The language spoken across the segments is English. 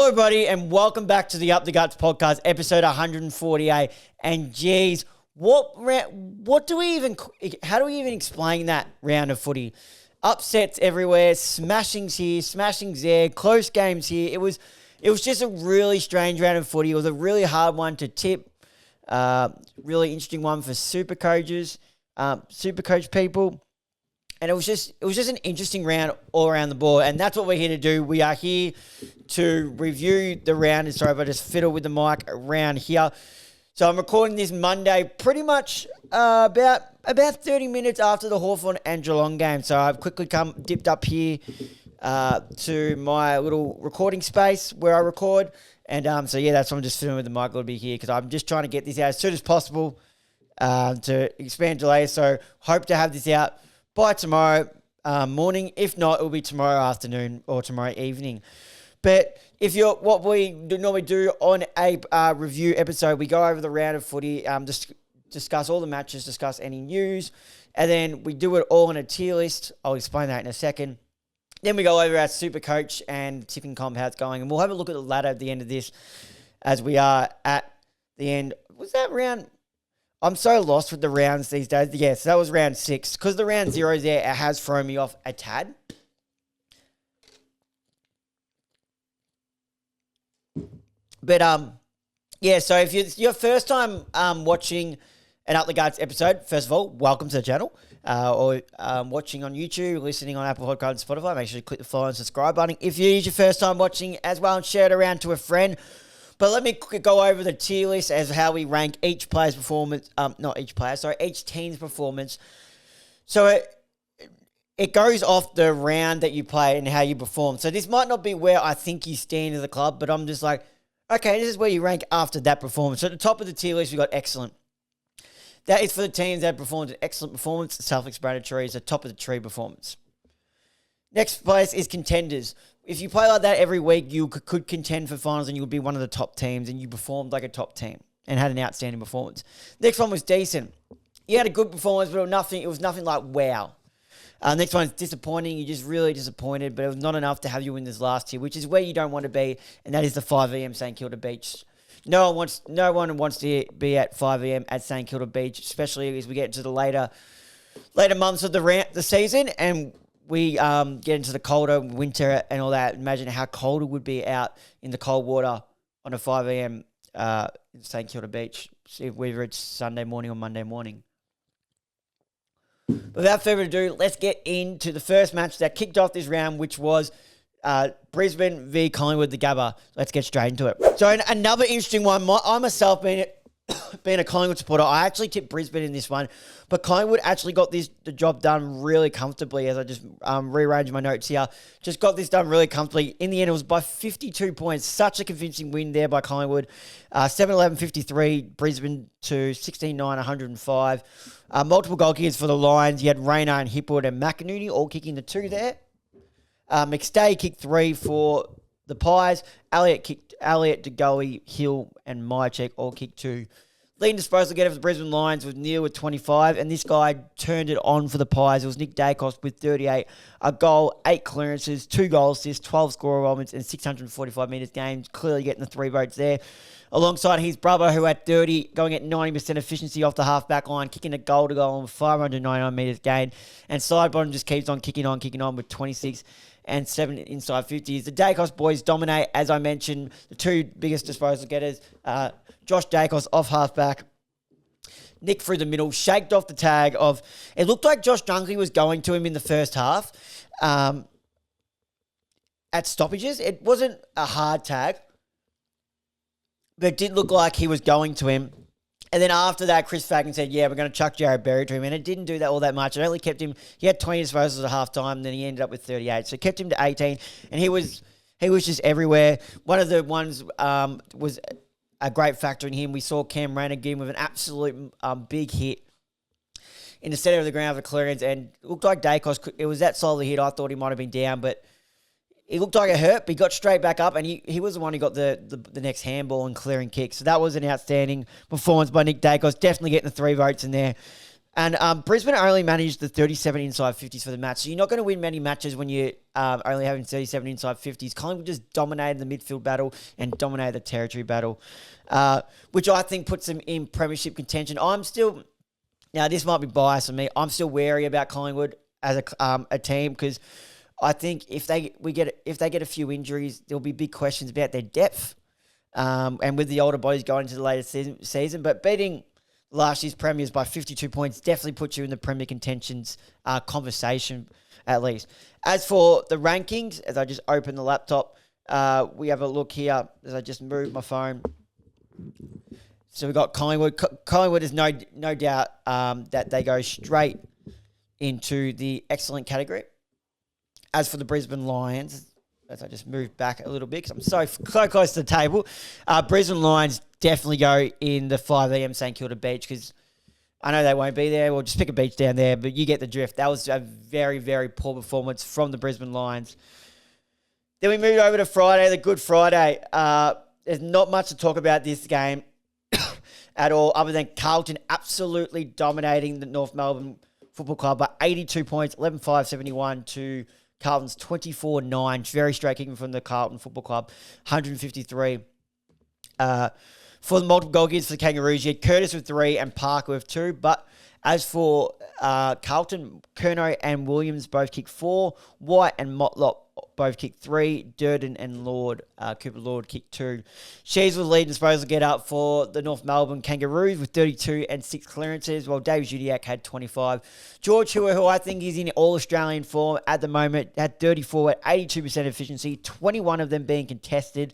Hello, everybody, and welcome back to the Up the Guts podcast, episode 148. And geez, how do we even explain that round of footy? Upsets everywhere, smashings here, smashings there, close games here. It was just a really strange round of footy. It was a really hard one to tip. Really interesting one for super coach people. And it was just an interesting round all around the board. And that's what we're here to do. We are here to review the round. And sorry if I just fiddle with the mic around here. So I'm recording this Monday pretty much about 30 minutes after the Hawthorn and Geelong game. So I've quickly dipped up here to my little recording space where I record. And so yeah, that's why I'm just fiddling with the mic a little bit here because I'm just trying to get this out as soon as possible to expand delay. So hope to have this out by tomorrow morning. If not, it will be tomorrow afternoon or tomorrow evening. But what we normally do on a review episode, we go over the round of footy, discuss all the matches, discuss any news, and then we do it all on a tier list. I'll explain that in a second. Then we go over our super coach and tipping comp, how it's going, and we'll have a look at the ladder at the end of this as we are at the end. Was that round? I'm so lost with the rounds these days. Yes, that was round 6. Because the round 0 there, it has thrown me off a tad. But, yeah, so if it's your first time watching an Up the Guts episode, first of all, welcome to the channel. Or watching on YouTube, listening on Apple Podcasts and Spotify, make sure you click the follow and subscribe button. If it is your first time watching as well, and share it around to a friend. But let me go over the tier list as how we rank each player's performance. Each team's performance. So it goes off the round that you play and how you perform. So this might not be where I think you stand as a club, but I'm just like, okay, this is where you rank after that performance. So at the top of the tier list, we got excellent. That is for the teams that performed an excellent performance. Self-explanatory is the top of the tree performance. Next place is contenders. If you play like that every week, you could contend for finals and you would be one of the top teams and you performed like a top team and had an outstanding performance. Next one was decent. You had a good performance, but it was nothing like wow. Next one is disappointing. You're just really disappointed, but it was not enough to have you in this last tier, which is where you don't want to be, and that is the 5am St Kilda Beach. No one wants to be at 5am at St Kilda Beach, especially as we get into the later months of the season and we get into the colder winter and all that. Imagine how cold it would be out in the cold water on a 5am in St Kilda Beach, whether it's Sunday morning or Monday morning. But without further ado, let's get into the first match that kicked off this round, which was Brisbane v Collingwood, the Gabba. Let's get straight into it. So another interesting one. I myself, being a Collingwood supporter, I actually tipped Brisbane in this one, but Collingwood actually got the job done really comfortably. As I just rearranged my notes here, just got this done really comfortably. In the end, it was by 52 points. Such a convincing win there by Collingwood. 7-11-53, Brisbane to 16-9, 105. Multiple goal kickers for the Lions. You had Rayner and Hipwood and McInerney all kicking the 2 there. McStay kicked 3 for the Pies. Elliott, DeGoey, Hill, and Myercheck all kicked 2. Leading disposal getter for the Brisbane Lions was Neil with 25, and this guy turned it on for the Pies. It was Nick Dacos with 38, a goal, 8 clearances, 2 goal assists, 12 score involvements, and 645 metres gained. Clearly getting the 3 votes there. Alongside his brother, who had 30, going at 90% efficiency off the half-back line, kicking a goal-to-goal on 599 metres gained. And Sidebottom just keeps on kicking on with 26 and 7 inside 50s. The Dacos boys dominate, as I mentioned, the 2 biggest disposal getters. Josh Dacos off half-back. Nick through the middle, shaked off the tag of... It looked like Josh Dunkley was going to him in the first half at stoppages. It wasn't a hard tag, but it did look like he was going to him. And then after that, Chris Fagan said, yeah, we're going to chuck Jared Berry to him. And it didn't do that all that much. It only kept him... He had 20 disposals at halftime, then he ended up with 38. So it kept him to 18. And he was just everywhere. One of the ones was a great factor in him. We saw Cam Rayner again with an absolute big hit in the centre of the ground for clearance. And it looked like Dacos... It was that solid hit. I thought he might have been down, but... It looked like it hurt, but he got straight back up, and he was the one who got the next handball and clearing kick. So that was an outstanding performance by Nick Dacos. Definitely getting the 3 votes in there. And Brisbane only managed the 37 inside 50s for the match. So you're not going to win many matches when you're only having 37 inside 50s. Collingwood just dominated the midfield battle and dominated the territory battle, which I think puts them in premiership contention. Now this might be biased for me, I'm still wary about Collingwood as a team because I think if they get a few injuries, there'll be big questions about their depth. And with the older bodies going into the later season. But beating last year's premiers by 52 points definitely puts you in the Premier contentions conversation, at least. As for the rankings, as I just open the laptop, we have a look here as I just move my phone. So we've got Collingwood. Collingwood is no doubt that they go straight into the excellent category. As for the Brisbane Lions, as I just move back a little bit because I'm so close to the table, Brisbane Lions definitely go in the 5 a.m. St Kilda Beach because I know they won't be there. We'll just pick a beach down there, but you get the drift. That was a very, very poor performance from the Brisbane Lions. Then we moved over to Friday, the Good Friday. There's not much to talk about this game at all other than Carlton absolutely dominating the North Melbourne Football Club by 82 points, 11-5-71 to Carlton's 24-9. Very straight kicking from the Carlton Football Club, 153. For the multiple goal getters for the Kangaroos, you had Curtis with 3 and Parker with 2. But as for Carlton, Curnow and Williams both kicked 4. White and Motlop both kicked 3. Durden and Cooper Lord kicked 2. She's with lead disposal get up for the North Melbourne Kangaroos with 32 and 6 clearances, while Dave Judiak had 25. George Hewer, who I think is in All-Australian form at the moment, had 34 at 82% efficiency, 21 of them being contested.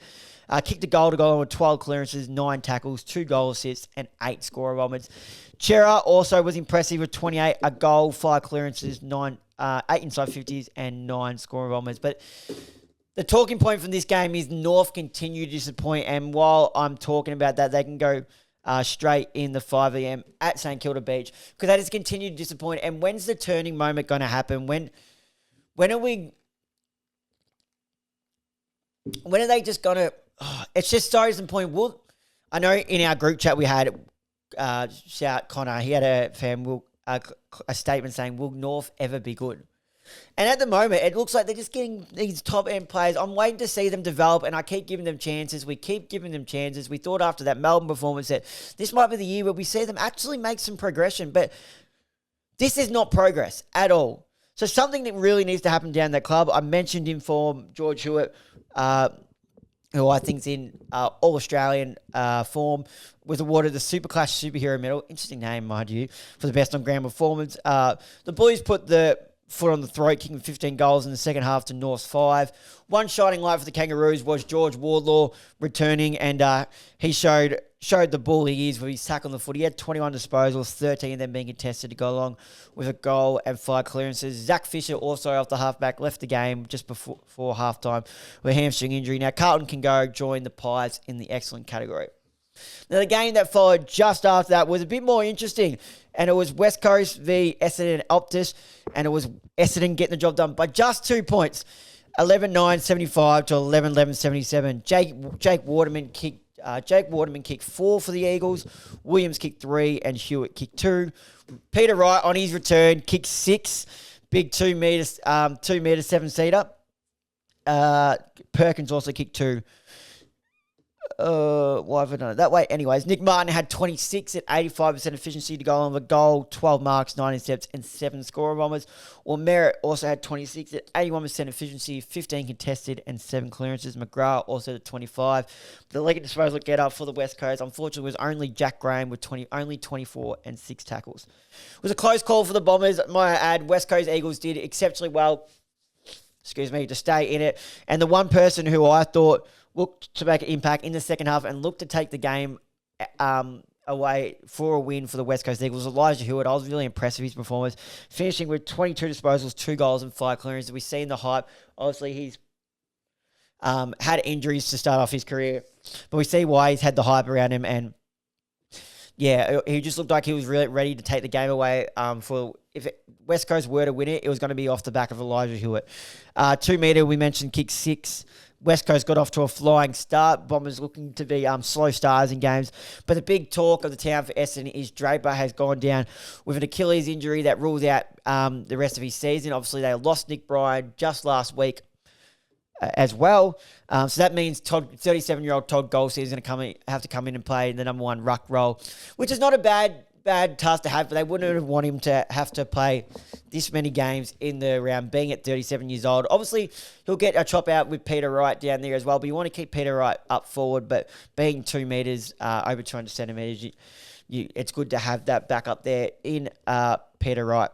Kicked a goal to goal with 12 clearances, 9 tackles, 2 goal assists, and 8 score involvements. Chera also was impressive with 28, a goal, 5 clearances, 8 inside 50s, and 9 score involvements. But the talking point from this game is North continue to disappoint, and while I'm talking about that, they can go straight in the 5 a.m. at St Kilda Beach because they just continue to disappoint. And when's the turning moment going to happen? When are they just going to... it's just so disappointing. I know in our group chat we had, shout Connor, he had a statement saying, will North ever be good? And at the moment, it looks like they're just getting these top-end players. I'm waiting to see them develop, and I keep giving them chances. We keep giving them chances. We thought after that Melbourne performance that this might be the year where we see them actually make some progression, but this is not progress at all. So something that really needs to happen down that club. I mentioned in form George Hewitt, who I think's in All-Australian form, was awarded the Superclass Superhero Medal. Interesting name, mind you, for the best on-ground performance. The boys put the foot on the throat, kicking 15 goals in the second half to North's 5. One shining light for the Kangaroos was George Wardlaw returning, and he showed the bull he is with his tackle on the foot. He had 21 disposals, 13 of them being contested to go along with a goal and 5 clearances. Zach Fisher, also off the halfback, left the game just before halftime with a hamstring injury. Now, Carlton can go join the Pies in the excellent category. Now, the game that followed just after that was a bit more interesting, and it was West Coast v Essendon Optus, and it was Essendon getting the job done by just 2 points, 11-9-75 to 11-11-77. Jake Waterman kicked 4 for the Eagles. Williams kicked 3 and Hewitt kicked 2. Peter Wright on his return kicked 6, big 2 metres, 7-seater. Perkins also kicked 2. Why have I done it that way? Anyways, Nick Martin had 26 at 85% efficiency to go on with a goal, 12 marks, 9 intercepts, and 7 score bombers. Or Merritt also had 26 at 81% efficiency, 15 contested, and 7 clearances. McGrath also at 25. The leg at disposal get up for the West Coast, unfortunately, was only Jack Graham with only 24 and 6 tackles. It was a close call for the Bombers. Might add, West Coast Eagles did exceptionally well, to stay in it. And the one person who I thought looked to make an impact in the second half and looked to take the game away for a win for the West Coast Eagles, Elijah Hewitt. I was really impressed with his performance, finishing with 22 disposals, 2 goals and 5 clearances. We've seen the hype. Obviously, he's had injuries to start off his career, but we see why he's had the hype around him. And yeah, he just looked like he was really ready to take the game away for West Coast were to win it, it was going to be off the back of Elijah Hewitt. 2 metre, we mentioned kick 6. West Coast got off to a flying start. Bombers looking to be slow starters in games. But the big talk of the town for Essendon is Draper has gone down with an Achilles injury that rules out the rest of his season. Obviously, they lost Nick Bryan just last week as well. So that means 37-year-old Todd Goldstein is going to have to come in and play the number 1 ruck role, which is not a bad task to have, but they wouldn't want him to have to play this many games in the round, being at 37 years old. Obviously, he'll get a chop out with Peter Wright down there as well, but you want to keep Peter Wright up forward, but being 2 metres, over 200 centimetres, it's good to have that back up there in Peter Wright.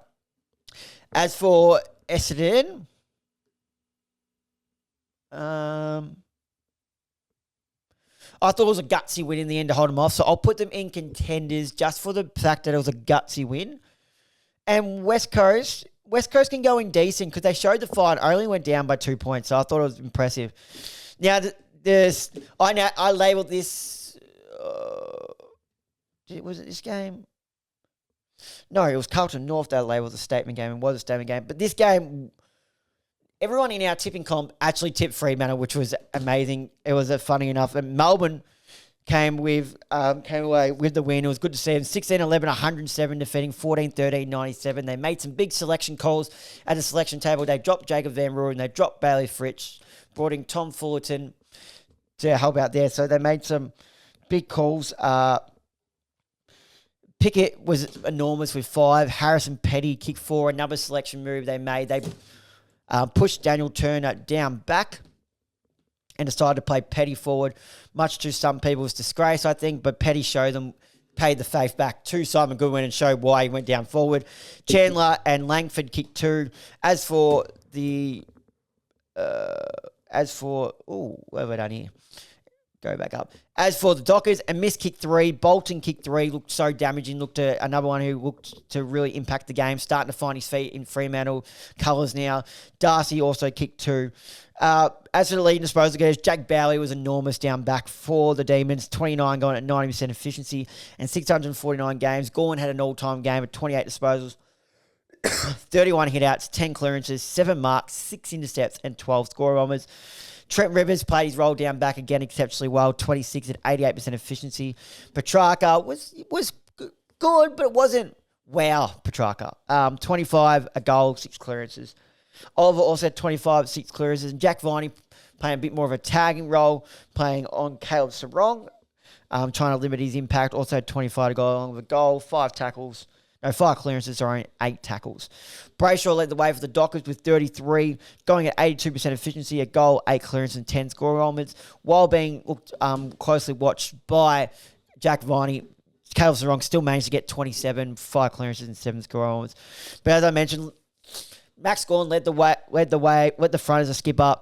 As for Essendon, I thought it was a gutsy win in the end to hold them off, so I'll put them in contenders just for the fact that it was a gutsy win. And West Coast can go in decent because they showed the fight, only went down by 2 points, so I thought it was impressive. Now, I labelled this. Was it this game? No, it was Carlton North that labelled the statement game. It was a statement game, but this game, everyone in our tipping comp actually tipped Fremantle, which was amazing. It was funny enough. And Melbourne came away with the win. It was good to see them. 16-11, 107, defeating 14-13, 97. They made some big selection calls at the selection table. They dropped Jacob Van Rooyen. They dropped Bailey Fritsch, brought in Tom Fullerton to help out there. So they made some big calls. Pickett was enormous with 5. Harrison Petty kicked 4. Another selection move they made. They pushed Daniel Turner down back and decided to play Petty forward, much to some people's disgrace, I think. But Petty paid the faith back to Simon Goodwin and showed why he went down forward. Chandler and Langford kicked 2. What have I done here? Go back up. As for the Dockers, and Miss kicked 3. Bolton kicked 3. Looked so damaging. Looked to another one who looked to really impact the game. Starting to find his feet in Fremantle colours now. Darcy also kicked 2. As for the leading disposal getters, Jack Bowley was enormous down back for the Demons. 29 going at 90% efficiency and 649 games. Gorn had an all-time game at 28 disposals. 31 hit-outs, 10 clearances, 7 marks, 6 intercepts, and 12 score bombers. Trent Rivers played his role down back again exceptionally well, 26 at 88% efficiency. Petrarca was good, but it wasn't wow, Petrarca. 25, a goal, 6 clearances. Oliver also had 25, 6 clearances. And Jack Viney playing a bit more of a tagging role, playing on Caleb Sarong, trying to limit his impact. Also had 25 to go along with a goal, 5 clearances, 8 tackles. Brayshaw led the way for the Dockers with 33, going at 82% efficiency, a goal, 8 clearances, and 10 score elements, while being closely watched by Jack Viney. Caleb Sarong still managed to get 27, 5 clearances, and 7 score elements. But as I mentioned, Max Gawn led the front as a skipper.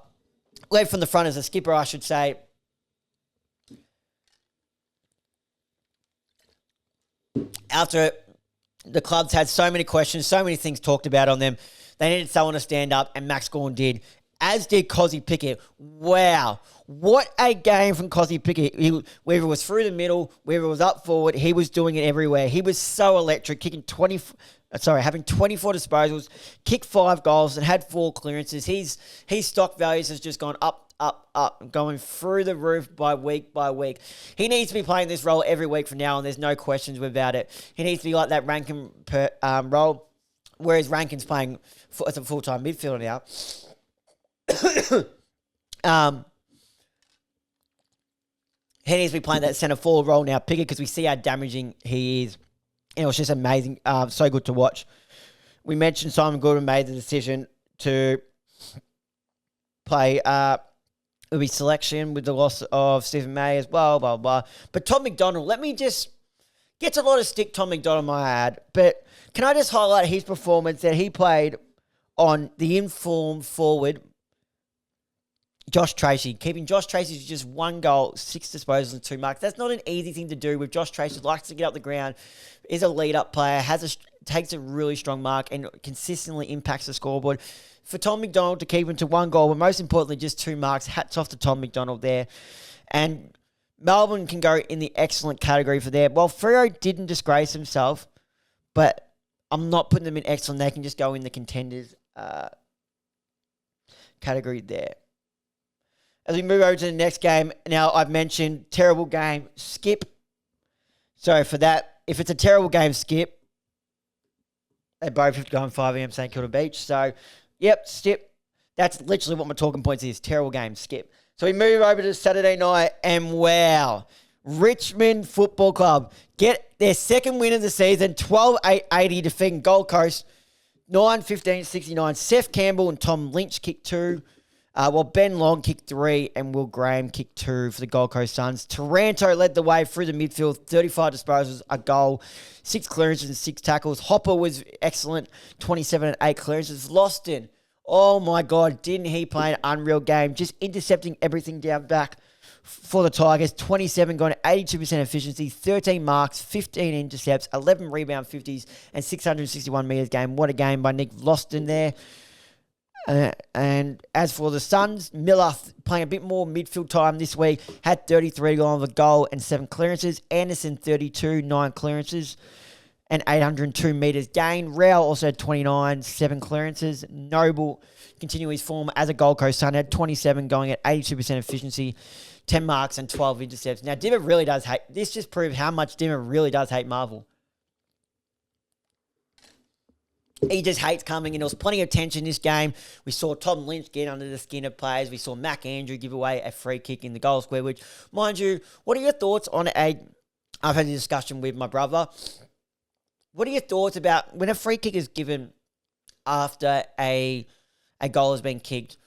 Led from the front as a skipper, I should say. After the clubs had so many questions, so many things talked about on them, they needed someone to stand up, and Max Gawn did, as did Kozzie Pickett. Wow. What a game from Kozzie Pickett. Whether it was through the middle, whether it was up forward, he was doing it everywhere. He was so electric, having 24 disposals, kicked 5 goals, and had 4 clearances. His stock values has just gone up, going through the roof by week. He needs to be playing this role every week from now on. There's no questions about it. He needs to be like that Rankin role, whereas Rankin's playing as a full-time midfielder now. He needs to be playing that centre forward role now, Pickett, because we see how damaging he is. And it was just amazing. So good to watch. We mentioned Simon Goodwin made the decision to play his selection with the loss of Stephen May as well, blah, blah, blah. But Tom McDonald, gets a lot of stick, Tom McDonald, my ad. But can I just highlight his performance that he played on the informed forward, Josh Tracy, keeping Josh Tracy to just 1 goal, 6 disposals, and 2 marks. That's not an easy thing to do with Josh Tracy. Likes to get up the ground, is a lead-up player, takes a really strong mark, and consistently impacts the scoreboard. For Tom McDonald to keep him to 1 goal, but most importantly, just 2 marks. Hats off to Tom McDonald there. And Melbourne can go in the excellent category for there. Well, Freo didn't disgrace himself, but I'm not putting them in excellent. They can just go in the contenders category there. As we move over to the next game, now I've mentioned terrible game, skip. So for that, if it's a terrible game, skip. They both have to go on 5 a.m. St Kilda Beach. So, yep, skip. That's literally what my talking points is. Terrible game, skip. So we move over to Saturday night, and wow, Richmond Football Club get their second win of the season, 12-8-80, defeating Gold Coast, 9-15-69. Seth Campbell and Tom Lynch kicked 2. While Ben Long kicked 3 and Will Graham kicked 2 for the Gold Coast Suns. Taranto led the way through the midfield, 35 disposals, a goal, 6 clearances and 6 tackles. Hopper was excellent, 27 and 8 clearances. Loston, oh my God, didn't he play an unreal game? Just intercepting everything down back for the Tigers. 27 going to 82% efficiency, 13 marks, 15 intercepts, 11 rebound 50s and 661 metres game. What a game by Nick Loston there. And as for the Suns, Miller playing a bit more midfield time this week, had 33 on the goal and 7 clearances. Anderson, 32, 9 clearances and 802 metres gain. Rao also had 29, 7 clearances. Noble continuing his form as a Gold Coast Sun, had 27 going at 82% efficiency, 10 marks and 12 intercepts. Now, Dimmer really does hate, this just proves how much Dimmer really does hate Marvel. He just hates coming, and there was plenty of tension in this game. We saw Tom Lynch get under the skin of players. We saw Mac Andrew give away a free kick in the goal square, which, mind you, what are your thoughts on I've had a discussion with my brother. What are your thoughts about when a free kick is given after a goal has been kicked,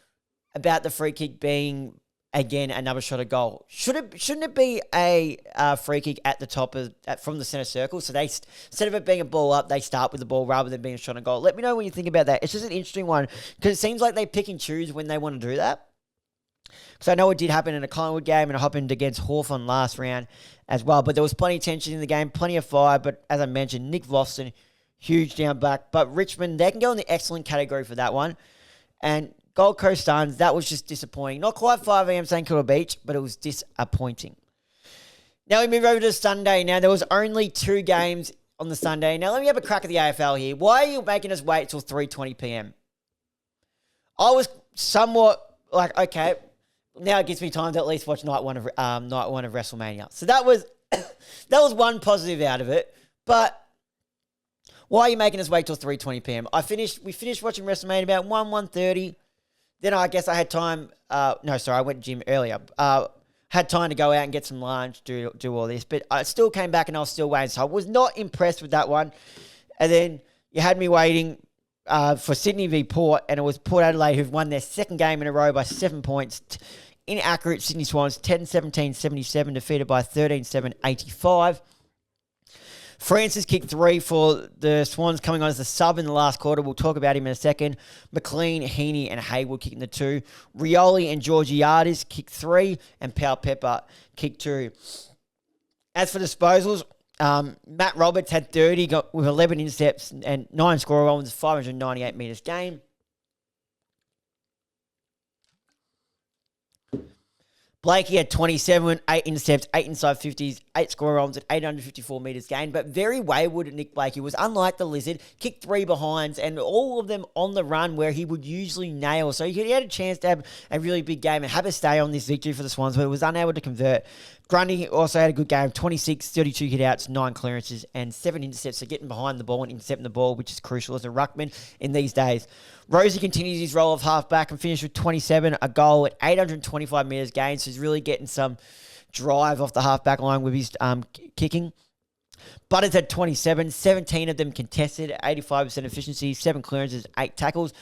about the free kick being, again, another shot of goal? Shouldn't it be a free kick at the top from the centre circle? So they, instead of it being a ball up, they start with the ball rather than being a shot of goal. Let me know what you think about that. It's just an interesting one because it seems like they pick and choose when they want to do that. Because I know it did happen in a Collingwood game and it happened against Hawthorn last round as well. But there was plenty of tension in the game, plenty of fire. But as I mentioned, Nick Lofton, huge down back. But Richmond, they can go in the excellent category for that one. And Gold Coast Suns, that was just disappointing. Not quite 5 a.m. St Kilda Beach, but it was disappointing. Now we move over to Sunday. Now there was only 2 games on the Sunday. Now let me have a crack at the AFL here. Why are you making us wait till 3:20 p.m.? I was somewhat like, okay, now it gives me time to at least watch night one of WrestleMania. So that was that was one positive out of it. But why are you making us wait till 3:20 p.m.? We finished watching WrestleMania about 1:30. Then I guess I had time. I went to gym earlier. Had time to go out and get some lunch, do all this. But I still came back and I was still waiting. So I was not impressed with that one. And then you had me waiting for Sydney v Port. And it was Port Adelaide who've won their second game in a row by 7 points. Inaccurate Sydney Swans, 10-17-77, defeated by 13-7-85. Francis kicked 3 for the Swans, coming on as a sub in the last quarter. We'll talk about him in a second. McLean, Heaney, and Haywood kicking the 2. Rioli and Georgiades kicked 3, and Powell Pepper kicked 2. As for disposals, Matt Roberts had 30 with 11 intercepts and 9 score runs, 598 metres game. Blakey had 27, 8 intercepts, 8 inside 50s, 8 score runs at 854 metres gained. But very wayward Nick Blakey was, unlike the Lizard, kicked 3 behinds and all of them on the run where he would usually nail. So he had a chance to have a really big game and have a stay on this victory for the Swans, but was unable to convert. Grundy also had a good game, 26, 32 hit-outs, 9 clearances and 7 intercepts. So getting behind the ball and intercepting the ball, which is crucial as a ruckman in these days. Rosie continues his role of halfback and finished with 27, a goal at 825 metres gained. So he's really getting some drive off the halfback line with his kicking. Butters had 27, 17 of them contested, 85% efficiency, 7 clearances, 8 tackles.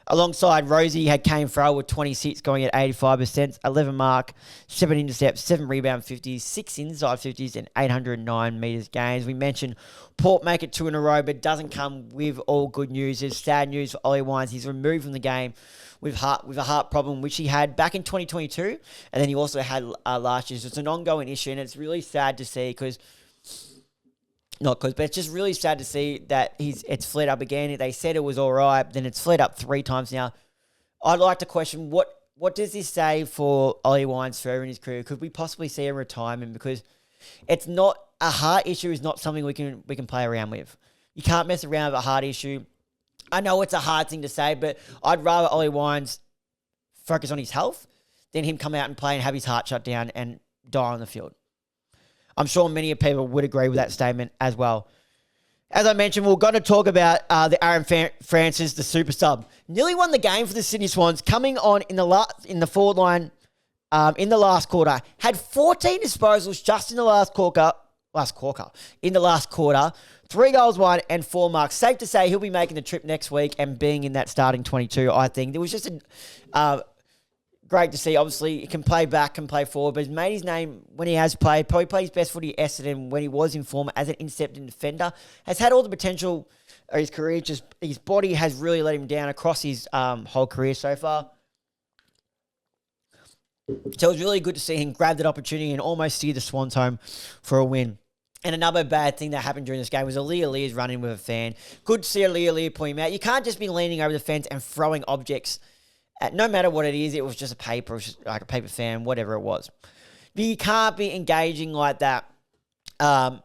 Alongside Rosie had Kane Farrell with 26, going at 85%, 11 mark, 7 intercepts, 7 rebound 50s, 6 inside 50s, and 809 metres gains. We mentioned Port make it 2 in a row, but doesn't come with all good news. There's sad news for Ollie Wines. He's removed from the game with a heart problem, which he had back in 2022, and then he also had last year. So it's an ongoing issue, and it's really sad to see but it's just really sad to see that it's flared up again. They said it was all right, then it's flared up 3 times now. I'd like to question what does this say for Ollie Wines further in his career? Could we possibly see a retirement? Because it's not a heart issue is not something we can play around with. You can't mess around with a heart issue. I know it's a hard thing to say, but I'd rather Ollie Wines focus on his health than him come out and play and have his heart shut down and die on the field. I'm sure many people would agree with that statement as well. As I mentioned, we're going to talk about the Aaron Francis, the super sub. Nearly won the game for the Sydney Swans, coming on in the forward line in the last quarter. Had 14 disposals just in the last quarter. 3 goals, 1 and 4 marks. Safe to say he'll be making the trip next week and being in that starting 22, I think. It was just great to see. Obviously, he can play back, can play forward, but he's made his name when he has played. Probably played his best footy at Essendon when he was in form as an intercepting defender. Has had all the potential of his career. Just his body has really let him down across his whole career so far. So it was really good to see him grab that opportunity and almost steer the Swans home for a win. And another bad thing that happened during this game was Aaliyah's running with a fan. Good to see Aaliyah point him out. You can't just be leaning over the fence and throwing objects. No matter what it is, it was just a paper, like a paper fan, whatever it was. But you can't be engaging like that. I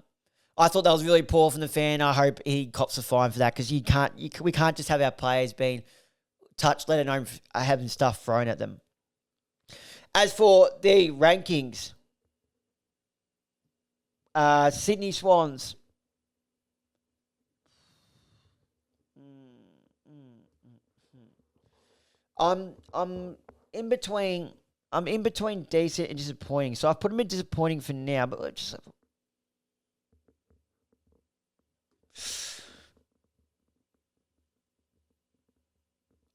thought that was really poor from the fan. I hope he cops a fine for that because we can't just have our players being touched, let alone having stuff thrown at them. As for the rankings, Sydney Swans. I'm in between decent and disappointing. So I've put them in disappointing for now, but let's just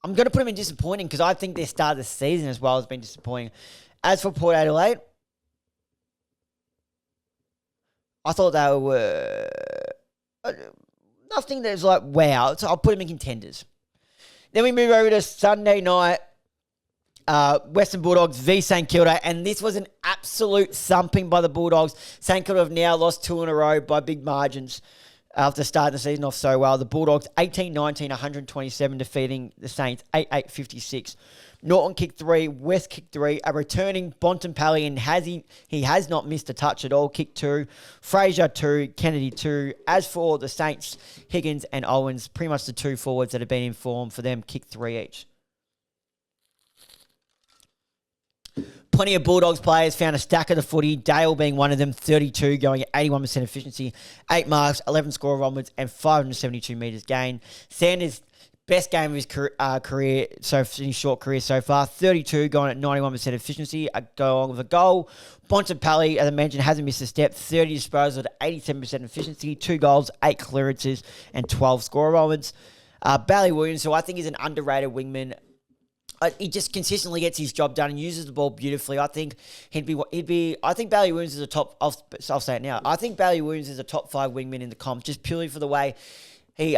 I'm going to put them in disappointing because I think their start of the season as well has been disappointing. As for Port Adelaide, I thought they were nothing that's like wow. So I'll put them in contenders. Then we move over to Sunday night, Western Bulldogs v St Kilda, and this was an absolute thumping by the Bulldogs. St Kilda have now lost 2 in a row by big margins after starting the season off so well. The Bulldogs 18-19, 127, defeating the Saints 8-8-56. Norton kicked 3, West kicked 3, a returning Bontempelli, and he has not missed a touch at all, kicked 2, Fraser 2, Kennedy 2. As for the Saints, Higgins and Owens, pretty much the 2 forwards that have been in form for them, kicked 3 each. Plenty of Bulldogs players found a stack of the footy, Dale being one of them, 32, going at 81% efficiency, 8 marks, 11 score onwards, and 572 metres gained. Sanders, best game of his career, so in his short career so far, 32, going at 91% efficiency, going with a goal. Bontempelli, as I mentioned, hasn't missed a step, 30 disposals at 87% efficiency, 2 goals, 8 clearances, and 12 score onwards. Bailey Williams, who I think is an underrated wingman. He just consistently gets his job done and uses the ball beautifully. I think I think Bailey Williams is a top. I'll say it now. I think Bailey Williams is a top 5 wingman in the comp, just purely for the way he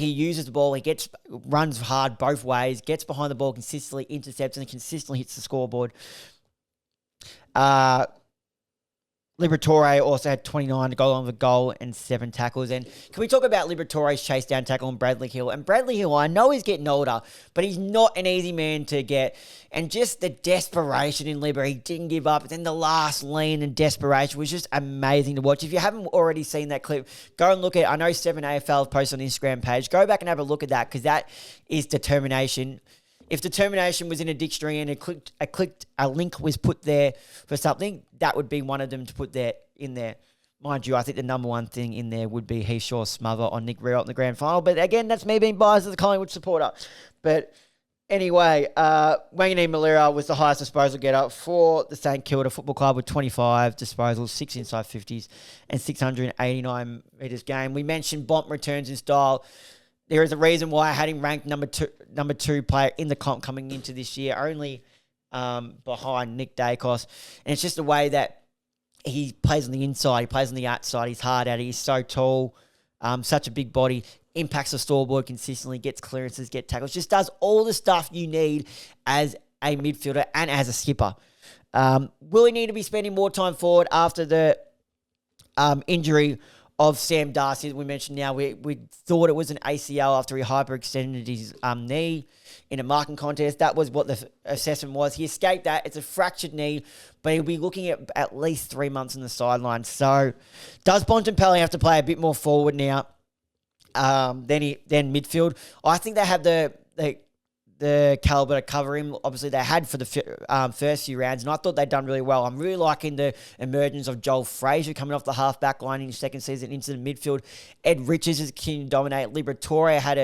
uses the ball. He runs hard both ways, gets behind the ball consistently, intercepts, and consistently hits the scoreboard. Liberatore also had 29 to go on with a goal and 7 tackles. And can we talk about Liberatore's chase down tackle on Bradley Hill? And Bradley Hill, I know he's getting older, but he's not an easy man to get. And just the desperation in Liber, he didn't give up. Then the last lean and desperation was just amazing to watch. If you haven't already seen that clip, go and look at it. I know 7AFL posted on the Instagram page. Go back and have a look at that because that is determination. If determination was in a dictionary and a link was put there for something, that would be one of them to put there in there. Mind you, I think the number one thing in there would be Heath Shaw's smother on Nick Riot in the grand final. But again, that's me being biased as a Collingwood supporter. But anyway, Wangini Malira was the highest disposal getter for the St Kilda Football Club with 25 disposals, 6 inside 50s, and 689 metres gained. We mentioned Bont returns in style. There is a reason why I had him ranked number two player in the comp coming into this year, only behind Nick Dacos. And it's just the way that he plays on the inside, he plays on the outside, he's hard at it, he's so tall, such a big body, impacts the scoreboard consistently, gets clearances, gets tackles, just does all the stuff you need as a midfielder and as a skipper. Will he need to be spending more time forward after the injury of Sam Darcy that we mentioned now. We thought it was an ACL after he hyperextended his knee in a marking contest. That was what the assessment was. He escaped that. It's a fractured knee, but he'll be looking at least 3 months on the sideline. So does Bontempelli have to play a bit more forward now than midfield? I think they have the caliber to cover him. Obviously, they had for the first few rounds, and I thought they'd done really well. I'm really liking the emergence of Joel Frazier coming off the half-back line in his second season into the midfield. Ed Richards is continuing to dominate. Liberatore had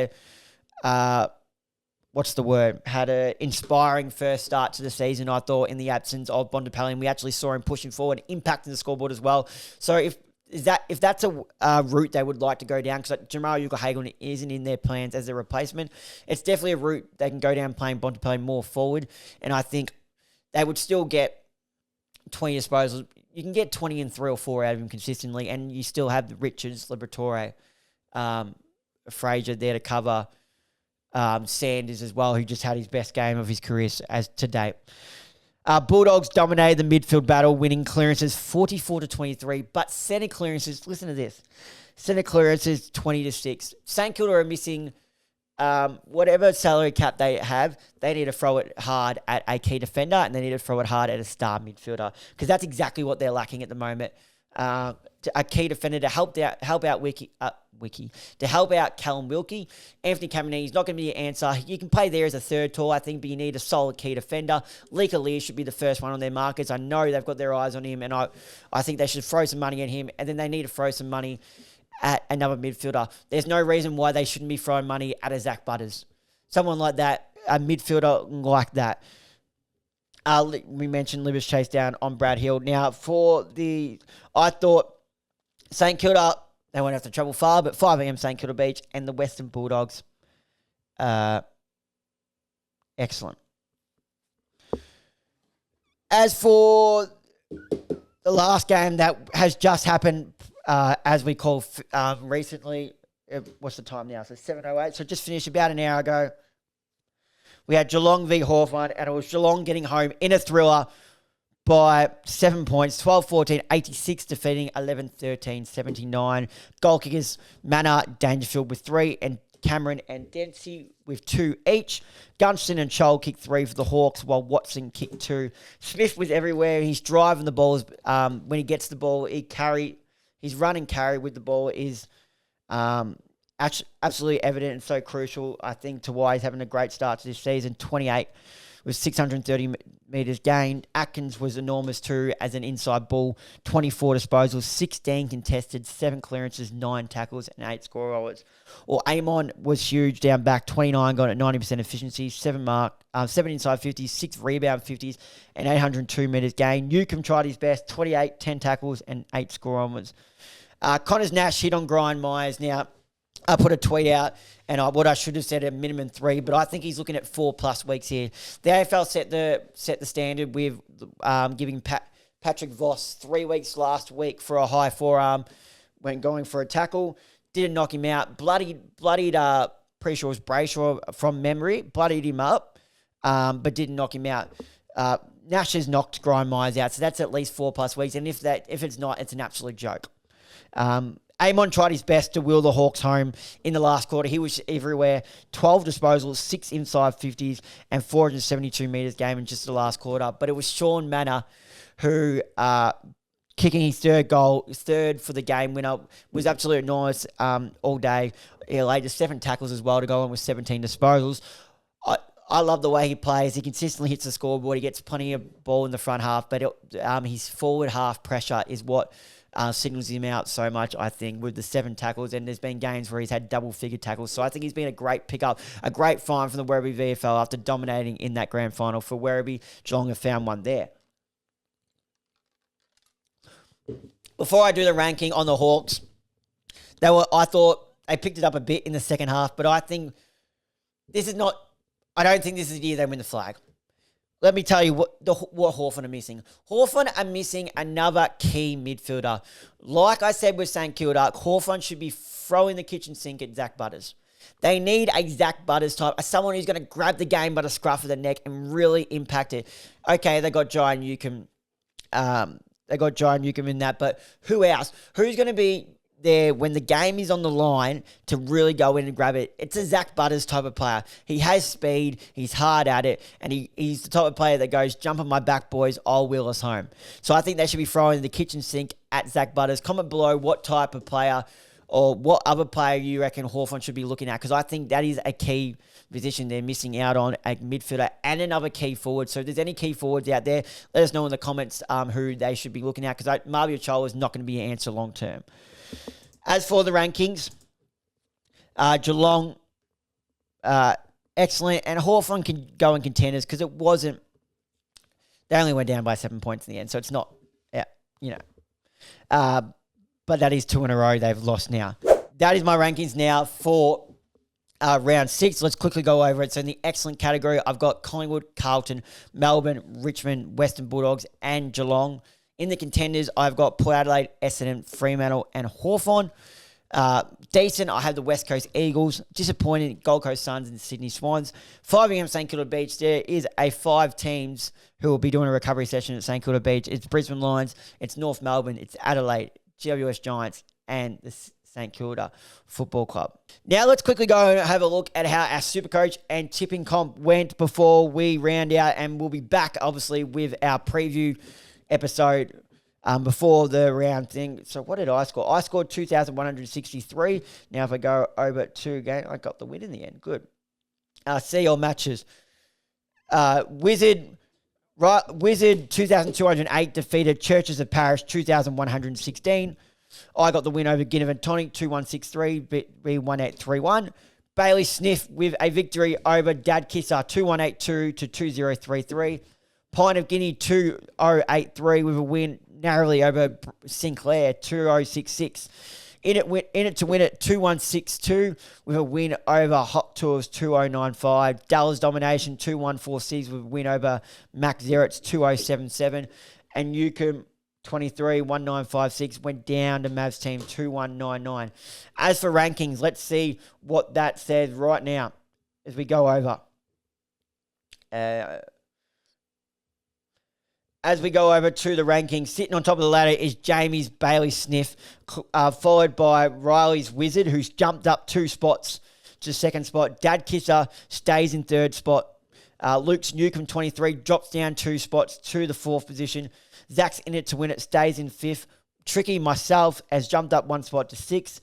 had an inspiring first start to the season, I thought, in the absence of Bontempelli, and we actually saw him pushing forward, impacting the scoreboard as well. So if that's a route they would like to go down, because Jamal Ugle-Hagan isn't in their plans as a replacement, it's definitely a route they can go down playing Bontempelli more forward, and I think they would still get 20 disposals. You can get 20 and 3 or 4 out of him consistently, and you still have the Richards, Liberatore, Frazier there to cover Sanders as well, who just had his best game of his career as to date. Bulldogs dominated the midfield battle, winning clearances 44-23, but centre clearances, listen to this, centre clearances 20-6. St Kilda are missing whatever salary cap they have. They need to throw it hard at a key defender, and they need to throw it hard at a star midfielder, because that's exactly what they're lacking at the moment. A key defender to help out to help out Callum Wilkie. Anthony Caminiti is not going to be your answer. You can play there as a third tall, I think, but you need a solid key defender. Lika Lear should be the first one on their markets. I know they've got their eyes on him, and I think they should throw some money at him, and then they need to throw some money at another midfielder. There's no reason why they shouldn't be throwing money at a Zach Butters. Someone like that, a midfielder like that. We mentioned Libba's chase down on Brad Hill. Now, I thought St Kilda, they won't have to travel far, but 5 a.m. St Kilda Beach and the Western Bulldogs, excellent. As for the last game that has just happened, as we call recently, what's the time now? So 7:08. So just finished about an hour ago. We had Geelong v Hawthorn, and it was Geelong getting home in a thriller by 7 points, 12-14, 86, defeating 11-13, 79. Goal kickers, Manor, Dangerfield with 3, and Cameron and Dempsey with 2 each. Gunston and Chol kicked 3 for the Hawks, while Watson kicked 2. Smith was everywhere. He's driving the balls. When he gets the ball, his run and carry with the ball is absolutely evident and so crucial, I think, to why he's having a great start to this season. 28 with 630 metres gained. Atkins was enormous too as an inside ball. 24 disposals, 16 contested, 7 clearances, 9 tackles, and 8 score rollers. Or Amon was huge down back. 29 got at 90% efficiency, 7 inside 50s, 6 rebound 50s, and 802 metres gained. Newcomb tried his best. 28, 10 tackles, and 8 score onwards. Connors Nash hit on Brian Myers. Now, I put a tweet out, and what I should have said a minimum 3, but I think he's looking at 4+ weeks here. The AFL set the standard with giving Patrick Voss 3 weeks last week for a high forearm when going for a tackle. Didn't knock him out. Bloodied. Pretty sure it was Brayshaw from memory. Bloodied him up, but didn't knock him out. Nash has knocked Brian Myers out, so that's at least 4+ weeks. And if it's not, it's an absolute joke. Amon tried his best to wheel the Hawks home in the last quarter. He was everywhere. 12 disposals, 6 inside 50s, and 472 metres game in just the last quarter. But it was Sean Manor who, kicking his third for the game winner, was absolutely enormous all day. He laid 7 tackles as well to go on with 17 disposals. I love the way he plays. He consistently hits the scoreboard. He gets plenty of ball in the front half, but his forward half pressure is what signals him out so much, I think, with the 7 tackles. And there's been games where he's had double-figure tackles. So I think he's been a great pickup, a great find from the Werribee VFL after dominating in that grand final for Werribee. Geelong have found one there. Before I do the ranking on the Hawks, I thought they picked it up a bit in the second half, but I think I don't think this is the year they win the flag. Let me tell you what Hawthorn are missing. Hawthorn are missing another key midfielder. Like I said with St Kilda, Hawthorn should be throwing the kitchen sink at Zach Butters. They need a Zach Butters type, someone who's going to grab the game by the scruff of the neck and really impact it. Okay, they got Jai Newcomb. In that, but who else? Who's going to be there when the game is on the line to really go in and grab it. It's a Zach Butters type of player. He has speed, he's hard at it, and he's the type of player that goes, jump on my back, boys, I'll wheel us home. So I think they should be throwing the kitchen sink at Zach Butters. Comment below what type of player or what other player you reckon Hawthorn should be looking at, because I think that is a key position they're missing out on, a midfielder and another key forward. So if there's any key forwards out there, let us know in the comments who they should be looking at, because Marvio Chola is not going to be an answer long term. As for the rankings, Geelong, excellent, and Hawthorn can go in contenders because it wasn't, they only went down by 7 points in the end, so it's not, but that is 2 in a row they've lost now. That is my rankings now for round 6. Let's quickly go over it. So in the excellent category, I've got Collingwood, Carlton, Melbourne, Richmond, Western Bulldogs, and Geelong. In the contenders, I've got Port Adelaide, Essendon, Fremantle, and Hawthorn. Decent, I have the West Coast Eagles. Disappointing, Gold Coast Suns and Sydney Swans. 5 a.m. St Kilda Beach. There is 5 teams who will be doing a recovery session at St Kilda Beach. It's Brisbane Lions, it's North Melbourne, it's Adelaide, GWS Giants, and the St Kilda Football Club. Now let's quickly go and have a look at how our Supercoach and tipping comp went before we round out, and we'll be back obviously with our preview episode before the round thing. So what did I score? I scored 2,163. Now if I go over to again, I got the win in the end. Good. See your matches. Wizard 2,208 defeated Churches of Parish 2,116. I got the win over Ginnivan Tonic 2,163, B1831. Bailey Sniff with a victory over Dad Kisser 2,182 to 2,033. Pine of Guinea 2,083 with a win narrowly over Sinclair 2,066. In it to win it 2,162 with a win over Hot Tours 2,095. Dallas Domination 2,146 with a win over Mac Zeretz 2,077. And Newcomb 23, 1956 went down to Mavs team 2199. As for rankings, let's see what that says right now as we go over. As we go over to the rankings, sitting on top of the ladder is Jamie's Bailey Sniff, followed by Riley's Wizard, who's jumped up 2 spots to second spot. Dad Kisser stays in third spot. Luke's Newcomb 23 drops down 2 spots to the 4th position. Zach's in it to win it, stays in 5th. Tricky, myself, has jumped up 1 spot to 6th.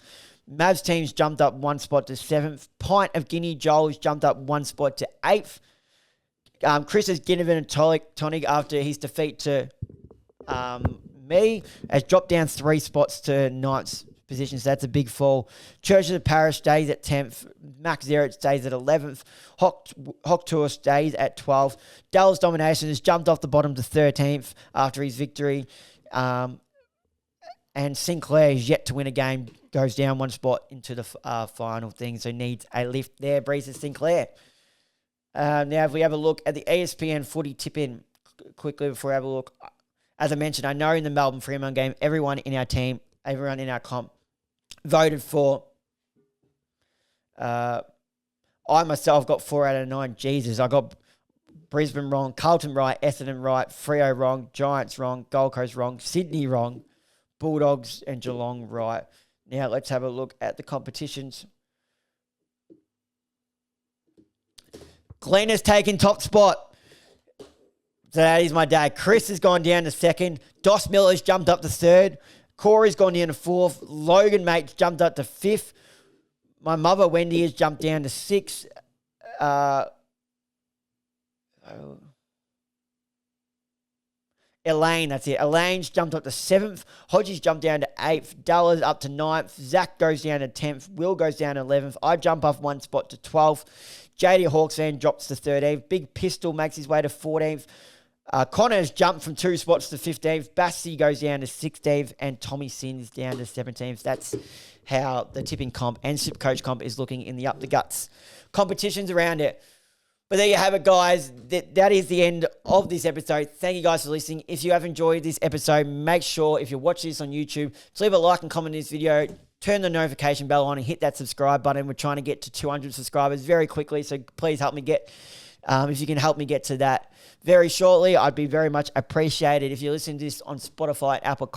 Mavs team's jumped up 1 spot to 7th. Pint of Guinea Joel has jumped up 1 spot to 8th. Chris's Ginnivan and Tonic, after his defeat to me, has dropped down 3 spots to 9th position, so that's a big fall. Churches of Parish stays at 10th. Max Zeretz stays at 11th. Hock Tour stays at 12th. Dallas Domination has jumped off the bottom to 13th after his victory. And Sinclair is yet to win a game, goes down 1 spot into the final thing, so needs a lift there. Breezes Sinclair. Now, if we have a look at the ESPN footy tip-in quickly before we have a look. As I mentioned, I know in the Melbourne Fremantle game, everyone in our team, everyone in our comp voted for. I myself got 4 out of 9. Jesus, I got Brisbane wrong, Carlton right, Essendon right, Freo wrong, Giants wrong, Gold Coast wrong, Sydney wrong, Bulldogs and Geelong right. Now, let's have a look at the competitions. Glenn has taken top spot. So that is my day. Chris has gone down to 2nd. Dos Miller's jumped up to 3rd. Corey's gone down to 4th. Logan Mate's jumped up to 5th. My mother, Wendy, has jumped down to 6th. Elaine, that's it. Elaine's jumped up to 7th. Hodgie's jumped down to 8th. Dalla's up to 9th. Zach goes down to 10th. Will goes down to 11th. I jump off 1 spot to 12th. JD Hawks fan drops to 13th. Big Pistol makes his way to 14th. Connor's jumped from 2 spots to 15th. Bassy goes down to 16th. And Tommy Sins down to 17th. That's how the tipping comp and Supercoach comp is looking in the Up the Guts competitions around it. But there you have it, guys. That is the end of this episode. Thank you guys for listening. If you have enjoyed this episode, make sure, if you're watching this on YouTube, to leave a like and comment on this video. Turn the notification bell on and hit that subscribe button. We're trying to get to 200 subscribers very quickly, so please help me get, if you can help me get to that very shortly, I'd be very much appreciated. If you listen to this on Spotify, Apple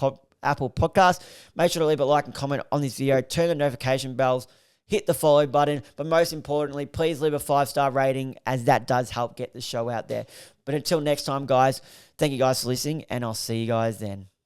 Apple Podcast. Make sure to leave a like and comment on this video. Turn the notification bells. Hit the follow button. But most importantly, please leave a 5-star rating, as that does help get the show out there. But until next time, guys, thank you guys for listening, and I'll see you guys then.